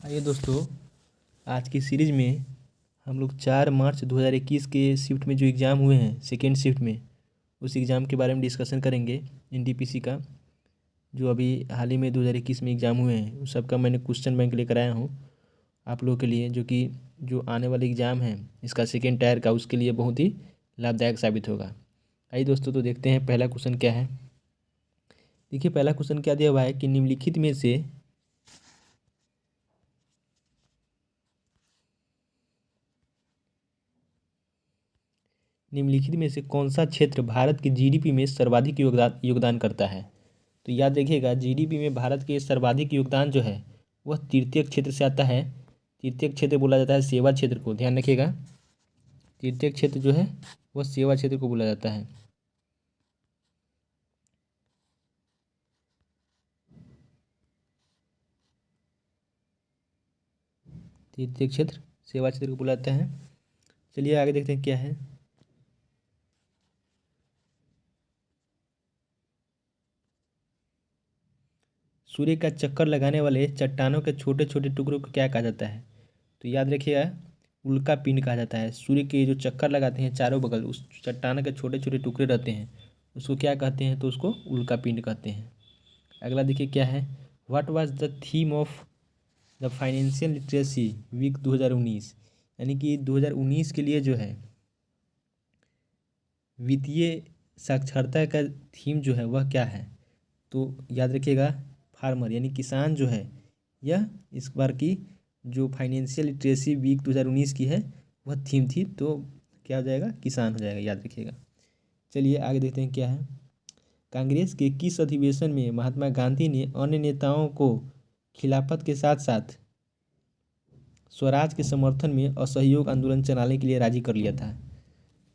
आइए दोस्तों, आज की सीरीज में हम लोग 4 मार्च 2021 के शिफ्ट में जो एग्ज़ाम हुए हैं सेकेंड शिफ्ट में, उस एग्ज़ाम के बारे में डिस्कशन करेंगे। एनटीपीसी का जो अभी हाल ही में 2021 में एग्ज़ाम हुए हैं उस सब का मैंने क्वेश्चन बैंक लेकर आया हूँ आप लोगों के लिए, जो कि जो आने वाले एग्ज़ाम है इसका सेकेंड टायर का, उसके लिए बहुत ही लाभदायक साबित होगा। आइए दोस्तों, तो देखते हैं पहला क्वेश्चन क्या है। देखिए, पहला क्वेश्चन क्या दिया हुआ है कि निम्नलिखित में से कौन सा क्षेत्र भारत की जीडीपी में सर्वाधिक योगदान करता है। तो याद रखिएगा, जीडीपी में भारत के सर्वाधिक योगदान जो है वह तृतीय क्षेत्र से आता है। तृतीय क्षेत्र बोला जाता है सेवा क्षेत्र को, ध्यान रखिएगा। तृतीय क्षेत्र जो है वह सेवा क्षेत्र को बोला जाता है। तृतीय क्षेत्र सेवा क्षेत्र को बोला जाता है। चलिए आगे देखते हैं क्या है। सूर्य का चक्कर लगाने वाले चट्टानों के छोटे छोटे टुकड़ों को क्या कहा जाता है। तो याद रखिएगा, उल्का पिंड कहा जाता है। सूर्य के जो चक्कर लगाते हैं चारों बगल, उस चट्टान के छोटे छोटे टुकड़े रहते हैं, उसको क्या कहते हैं, तो उसको उल्का पिंड कहते हैं। अगला देखिए क्या है। What was the theme of the financial literacy week 2019, यानी कि 2019 के लिए जो है वित्तीय साक्षरता का थीम जो है वह क्या है। तो याद रखिएगा, फार्मर यानी किसान जो है, यह इस बार की जो फाइनेंशियल लिटरेसी वीक 2019 की है वह थीम थी। तो क्या हो जाएगा, किसान हो जाएगा, याद रखिएगा। चलिए आगे देखते हैं क्या है। कांग्रेस के किस अधिवेशन में महात्मा गांधी ने अन्य नेताओं को खिलाफत के साथ साथ स्वराज के समर्थन में असहयोग आंदोलन चलाने के लिए राजी कर लिया था।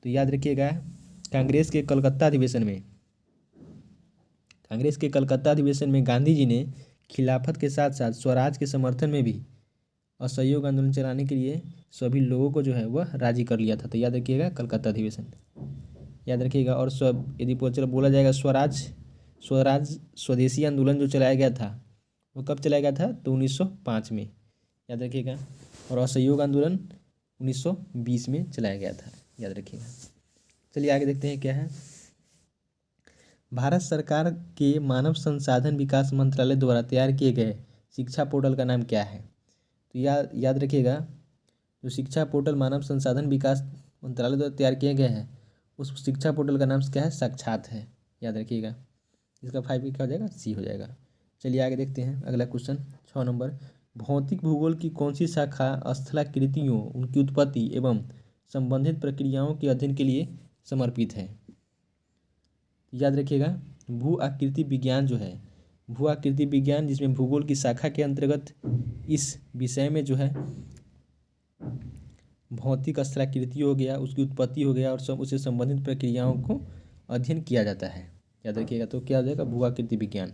तो याद रखिएगा, कांग्रेस के कलकत्ता अधिवेशन में गांधी जी ने खिलाफत के साथ साथ स्वराज के समर्थन में भी असहयोग आंदोलन चलाने के लिए सभी लोगों को जो है वह राजी कर लिया था। तो याद रखिएगा, कलकत्ता अधिवेशन याद रखिएगा। और यदि बोला जाएगा स्वराज स्वदेशी आंदोलन जो चलाया गया था वो कब चलाया गया था, तो 1905 में, याद रखिएगा। और असहयोग आंदोलन 1920 में चलाया गया था, याद रखिएगा। चलिए आगे देखते हैं क्या है। भारत सरकार के मानव संसाधन विकास मंत्रालय द्वारा तैयार किए गए शिक्षा पोर्टल का नाम क्या है। तो याद रखिएगा, जो शिक्षा पोर्टल मानव संसाधन विकास मंत्रालय द्वारा तैयार किए गए हैं उस शिक्षा पोर्टल का नाम क्या है, साक्षात है, याद रखिएगा। इसका 5 क्या हो जाएगा, सी हो जाएगा। चलिए आगे देखते हैं अगला क्वेश्चन 6 नंबर। भौतिक भूगोल की कौन सी शाखा स्थलाकृतियों, उनकी उत्पत्ति एवं संबंधित प्रक्रियाओं के अध्ययन के लिए समर्पित है। याद रखिएगा, भू आकृति विज्ञान जो है, भू आकृति विज्ञान जिसमें भूगोल की शाखा के अंतर्गत इस विषय में जो है भौतिक स्थलाकृति हो गया, उसकी उत्पत्ति हो गया और उससे संबंधित प्रक्रियाओं को अध्ययन किया जाता है, याद रखिएगा। तो क्या हो जाएगा, भू आकृति विज्ञान।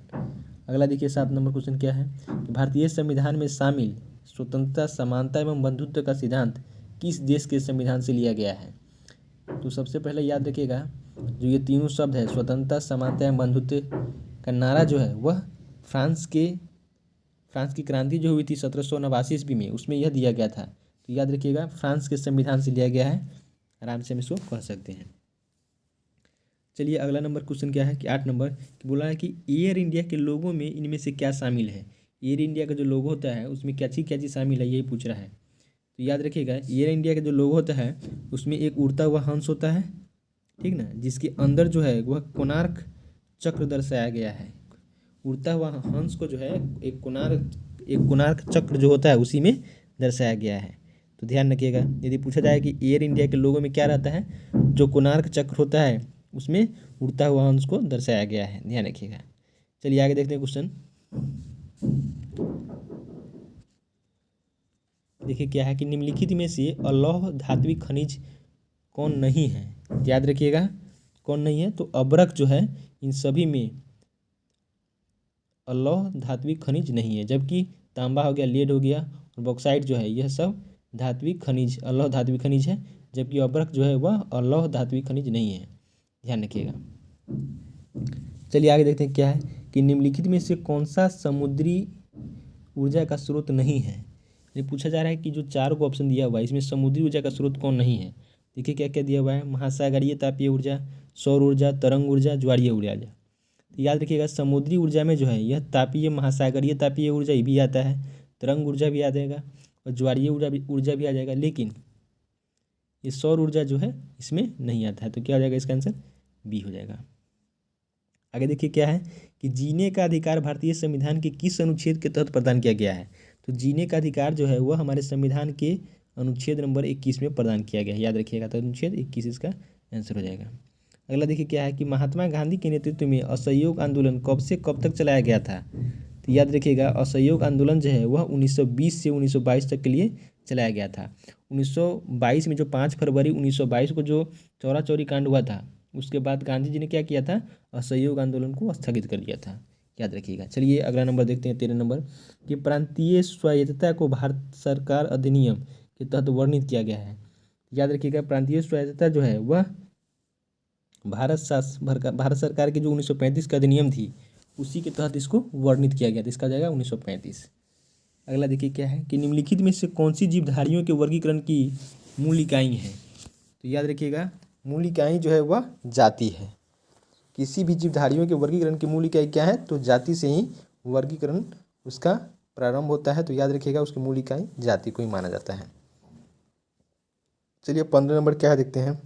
अगला देखिए 7 नंबर क्वेश्चन क्या है कि भारतीय संविधान में शामिल स्वतंत्रता, समानता एवं बंधुत्व का सिद्धांत किस देश के संविधान से लिया गया है। तो सबसे पहले याद रखिएगा, जो ये तीनों शब्द है स्वतंत्रता, समानता एवं बंधुत्व का नारा जो है वह फ्रांस की क्रांति जो हुई थी 1789 ईस्वी में, उसमें यह दिया गया था। तो याद रखिएगा, फ्रांस के संविधान से लिया गया है, आराम से हम इसको कह सकते हैं। चलिए अगला नंबर क्वेश्चन क्या है कि 8 नंबर कि बोला है कि एयर इंडिया के लोगों में इनमें से क्या शामिल है। एयर इंडिया का जो लोगो होता है उसमें क्या चीज़ शामिल है, यही पूछ रहा है। तो याद रखिएगा, एयर इंडिया का जो लोगो होता है उसमें एक उड़ता हुआ हंस होता है, ठीक ना, जिसके अंदर जो है वह कोणार्क चक्र दर्शाया गया है। उड़ता हुआ हंस को जो है एक कोणार्क चक्र जो होता है उसी में दर्शाया गया है। तो ध्यान रखिएगा, यदि पूछा जाए कि एयर इंडिया के लोगो में क्या रहता है, जो कोणार्क चक्र होता है उसमें उड़ता हुआ हंस को दर्शाया गया है, ध्यान रखिएगा। चलिए आगे देखते हैं क्वेश्चन। देखिए क्या है कि निम्नलिखित में से अलौह धात्विक खनिज कौन नहीं है। याद रखिएगा, कौन नहीं है, तो अब्रक जो है इन सभी में अलौह धात्विक खनिज नहीं है, जबकि तांबा हो गया, लेड हो गया और बॉक्साइट जो है यह सब धात्विक खनिज, अलौह धात्विक खनिज है, जबकि अब्रक जो है वह अलौह धात्विक खनिज नहीं है, ध्यान रखिएगा। चलिए आगे देखते हैं क्या है कि निम्नलिखित में से कौन सा समुद्री ऊर्जा का स्रोत नहीं है। ये पूछा जा रहा है कि जो 4 को ऑप्शन दिया हुआ है इसमें समुद्री ऊर्जा का स्रोत कौन नहीं है। देखिए क्या क्या दिया हुआ है, महासागरीय तापीय ऊर्जा, सौर ऊर्जा, तरंग ऊर्जा, ज्वारीय ऊर्जा। तो याद रखिएगा समुद्री ऊर्जा में जो है यह तापीय महासागरीय तापीय ऊर्जा ये भी आता है, तरंग ऊर्जा भी आ जाएगा और ज्वारीय ऊर्जा भी आ जाएगा, लेकिन ये सौर ऊर्जा जो है इसमें नहीं आता है। तो क्या हो जाएगा इसका आंसर, बी हो जाएगा। आगे देखिए क्या है कि जीने का अधिकार भारतीय संविधान के किस अनुच्छेद के तहत प्रदान किया गया है। तो जीने का अधिकार जो है वह हमारे संविधान के अनुच्छेद नंबर 21 में प्रदान किया गया है, याद रखिएगा। तो अनुच्छेद 21 इसका आंसर हो जाएगा। अगला देखिए क्या है कि महात्मा गांधी के नेतृत्व में असहयोग आंदोलन कब से कब तक चलाया गया था। तो याद रखिएगा असहयोग आंदोलन जो है वह 1920 से 1922 तक के लिए चलाया गया था। 1922 में जो 5 फरवरी 1922 को जो चौरा चौरी कांड हुआ था उसके बाद गांधी जी ने क्या किया था, असहयोग आंदोलन को स्थगित कर दिया था, याद रखिएगा। चलिए अगला नंबर देखते हैं 13 नंबर कि प्रांतीय स्वायत्तता को भारत सरकार अधिनियम के तहत वर्णित किया गया है। याद रखिएगा प्रांतीय स्वायत्तता जो है वह भारत सरकार की जो 1935 का अधिनियम थी उसी के तहत इसको वर्णित किया गया था, इसका जाएगा 1935। अगला देखिए क्या है कि निम्नलिखित में से कौन सी जीवधारियों के वर्गीकरण की मूल इकाई है। तो याद रखिएगा मूल इकाई जो है वह जाति है। किसी भी जीवधारियों के वर्गीकरण की मूल इकाई क्या है, तो जाति से ही वर्गीकरण उसका प्रारंभ होता है। तो याद रखिएगा उसकी मूल इकाई जाति को ही माना जाता है। चलिए 15 नंबर क्या है देखते हैं।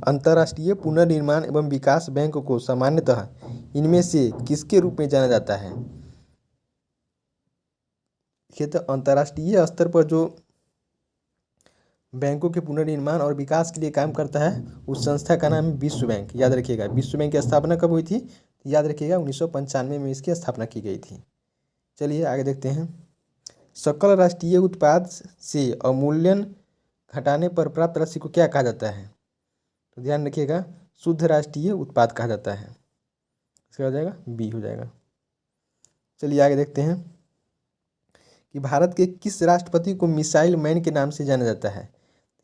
अंतर्राष्ट्रीय पुनर्निर्माण एवं विकास बैंक को सामान्यतः इनमें से किसके रूप में जाना जाता है। देखिए तो अंतर्राष्ट्रीय स्तर पर जो बैंकों के पुनर्निर्माण और विकास के लिए काम करता है उस संस्था का नाम है विश्व बैंक, याद रखिएगा। विश्व बैंक की स्थापना कब हुई थी, याद रखिएगा 1995 में इसकी स्थापना की गई थी। चलिए आगे देखते हैं। सकल राष्ट्रीय उत्पाद से अवमूल्यन घटाने पर प्राप्त राशि को क्या कहा जाता है। तो ध्यान रखिएगा शुद्ध राष्ट्रीय उत्पाद कहा जाता है, इसका हो जाएगा बी हो जाएगा। चलिए आगे देखते हैं कि भारत के किस राष्ट्रपति को मिसाइल मैन के नाम से जाना जाता है।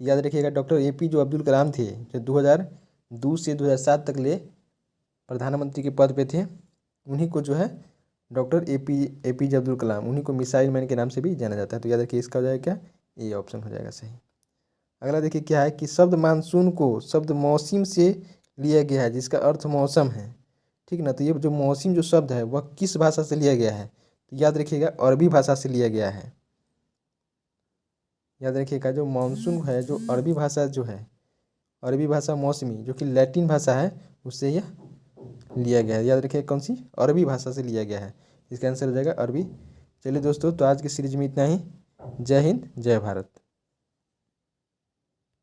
याद रखिएगा डॉक्टर APJ अब्दुल कलाम थे जो 2002 से 2007 तक ले प्रधानमंत्री के पद पे थे। उन्हीं को जो है डॉक्टर APJ अब्दुल कलाम, उन्हीं को मिसाइल मैन के नाम से भी जाना जाता है। तो याद रखिए इसका हो जाएगा क्या, ए ऑप्शन हो जाएगा सही। अगला देखिए क्या है कि शब्द मानसून को शब्द मौसम से लिया गया है जिसका अर्थ मौसम है, ठीक ना। तो ये जो मौसम जो शब्द है वह किस भाषा से लिया गया है, तो याद रखिएगा अरबी भाषा से लिया गया है। याद रखिएगा जो मानसून है जो अरबी भाषा जो है, अरबी भाषा मौसमी जो कि लैटिन भाषा है उससे यह लिया गया है। याद रखिएगा कौन सी, अरबी भाषा से लिया गया है, इसका आंसर हो जाएगा अरबी। चलिए दोस्तों तो आज की सीरीज में इतना ही। जय हिंद जय भारत।